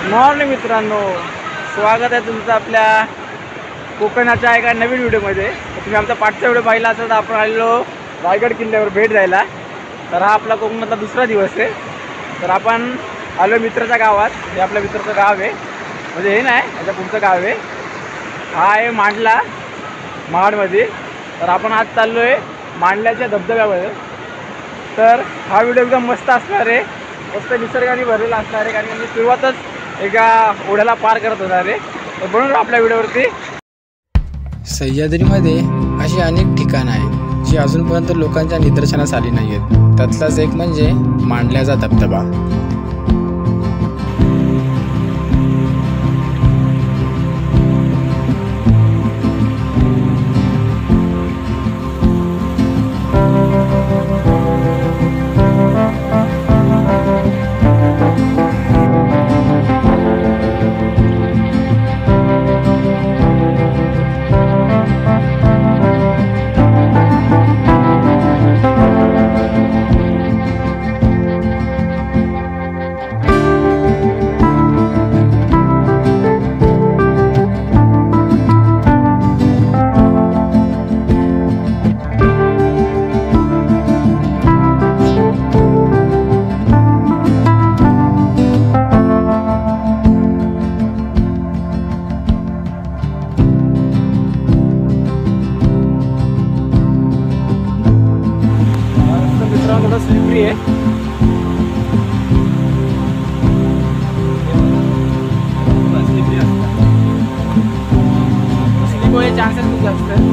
Morning मित्रांनो, स्वागत आहे तुमचं आपल्या कोकणाच्या एका नवीन व्हिडिओमध्ये. तुम्ही आमचा पाठचा व्हिडिओ पाहिला असेल तर आपण आलेलो रायगड किल्ल्यावर भेट द्यायला. तर हा आपला कोकणातला दुसरा दिवस आहे. तर आपण आलो मित्राच्या गावात. हे आपल्या मित्राचं गाव आहे, म्हणजे हे नाही, याच्या पुढचं गाव आहे. हा आहे मांडला, महाडमध्ये. तर आपण आज चाललो आहे मांडल्याच्या धबधब्यामध्ये. तर हा व्हिडिओ एकदम मस्त असणार आहे, मस्त निसर्गाने भरलेला असणार आहे, कारण मी सुरुवातच एका ओढ्याला पार करत होणार आहे. तर बनवून आपल्या व्हिडिओवरती. सह्याद्रीमध्ये अशी अनेक ठिकाणं आहेत जी अजूनपर्यंत लोकांच्या निदर्शनास आली नाही आहेत. त्यातलाच एक म्हणजे मांडल्याचा धबधबा. थोडं स्लिपरी आहे. स्लिप होण्याचे चान्सेस खूप जास्त आहे.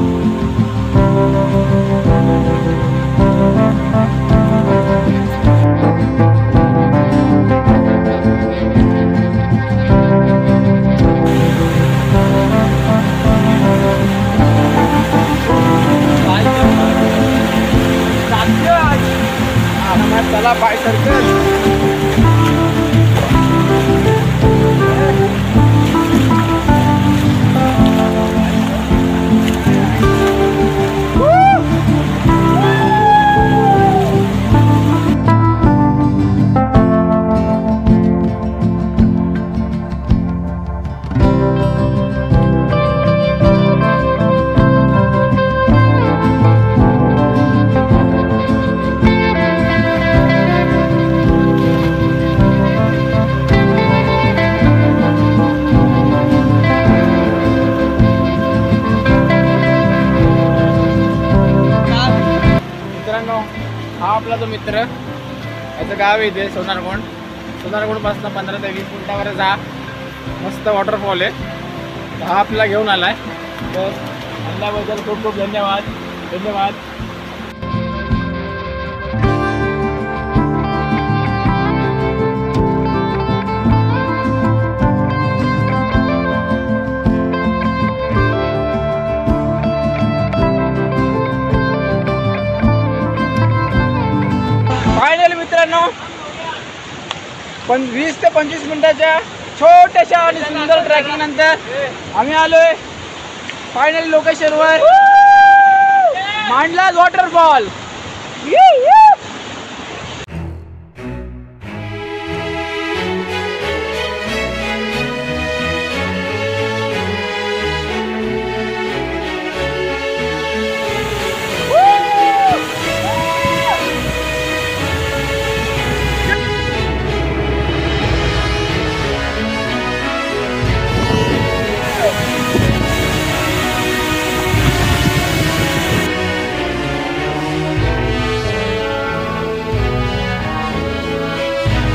चला पाय सरकत. हा आपला जो मित्र, याचं गाव आहे इथे सोनारगोंड. सोनारगोंडपासून 15 ते 20 मिनिटावरच हा मस्त वॉटरफॉल आहे. हा आपल्याला घेऊन आला आहे. तर आणल्याबद्दल खूप खूप धन्यवाद. फायनली मित्रांनो, 20 ते 25 मिनिटाच्या छोट्याशा आणि सुंदर ट्रॅकिंग नंतर आम्ही आलोय फायनली लोकेशनवर, मांडला वॉटरफॉल.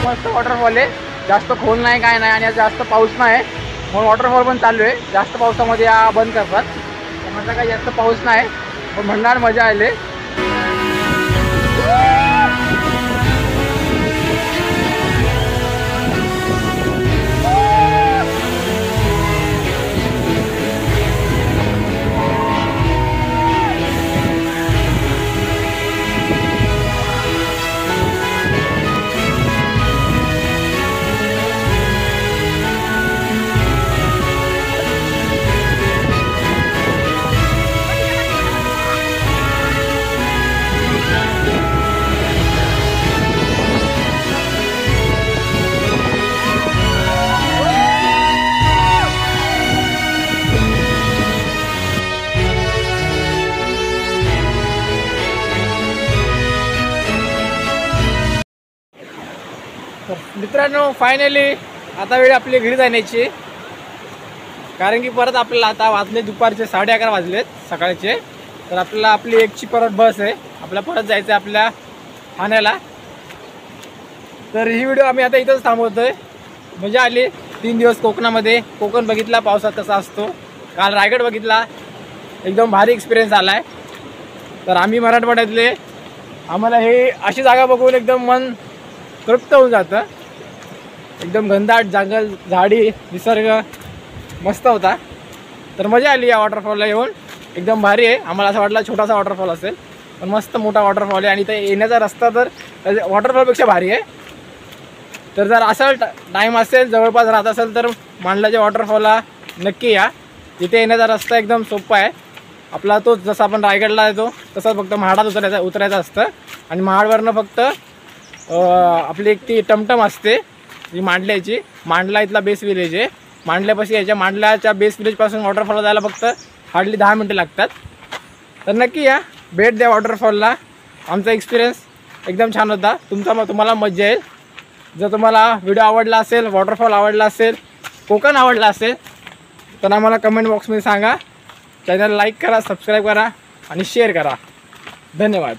मस्त वॉटरफॉल आहे, जास्त खोल नाही, काय नाही, आणि जास्त पाऊस नाही म्हणून वॉटरफॉल पण चालू आहे. जास्त पावसामध्ये या बंद करतात. त्यामुळे काही जास्त पाऊस नाही, पण म्हणणार मजा आली. तर मित्रांनो फायनली आता वेळ आपली घरी जाण्याची, कारण की परत आपल्याला आता वाजले दुपारचे 11:30 वाजलेत सकाळचे. तर आपल्याला आपली 1ची परत बस आहे, आपल्याला परत जायचं आहे आपल्या ठाण्याला. तर ही व्हिडिओ आम्ही आता इथंच थांबवतोय. मजा आली 3 दिवस कोकणामध्ये. कोकण बघितला पावसात कसा असतो, काल रायगड बघितला, एकदम भारी एक्सपिरियन्स आला आहे. तर आम्ही मराठवाड्यातले, आम्हाला हे अशी जागा बघून एकदम मन तृप्त होऊन जातं. एकदम घनदाट जंगल, झाडी, निसर्ग मस्त होता. तर मजा आली या वॉटरफॉलला येऊन, एकदम भारी आहे. आम्हाला असं वाटलं छोटासा वॉटरफॉल असेल, पण मस्त मोठा वॉटरफॉल आहे. आणि इथे येण्याचा रस्ता तर वॉटरफॉलपेक्षा भारी आहे. तर जर असं टाईम असेल, जवळपास राहत असेल, तर मांडलाच्या वॉटरफॉलला नक्की या. इथे येण्याचा रस्ता एकदम सोपा आहे आपला. तो जसा आपण रायगडला येतो तसं फक्त महाडात उतरायचं असतं. आणि महाडवरनं फक्त आपली एक ती टमटम असते जी मांडल्याची. मांडला इथला बेस विलेज आहे. मांडल्यापाशी यायच्या, मांडल्याच्या बेस विलेजपासून वॉटरफॉलला जायला फक्त हार्डली 10 मिनटं लागतात. तर नक्की या, भेट द्या वॉटरफॉलला. आमचा एक्सपिरियन्स एकदम छान होता. तुम्हाला मजा येईल. जर तुम्हाला व्हिडिओ आवडला असेल, वॉटरफॉल आवडला असेल, कोकण आवडला असेल, तर आम्हाला कमेंट बॉक्समध्ये सांगा. चॅनल लाईक करा, सबस्क्राईब करा आणि शेअर करा. धन्यवाद.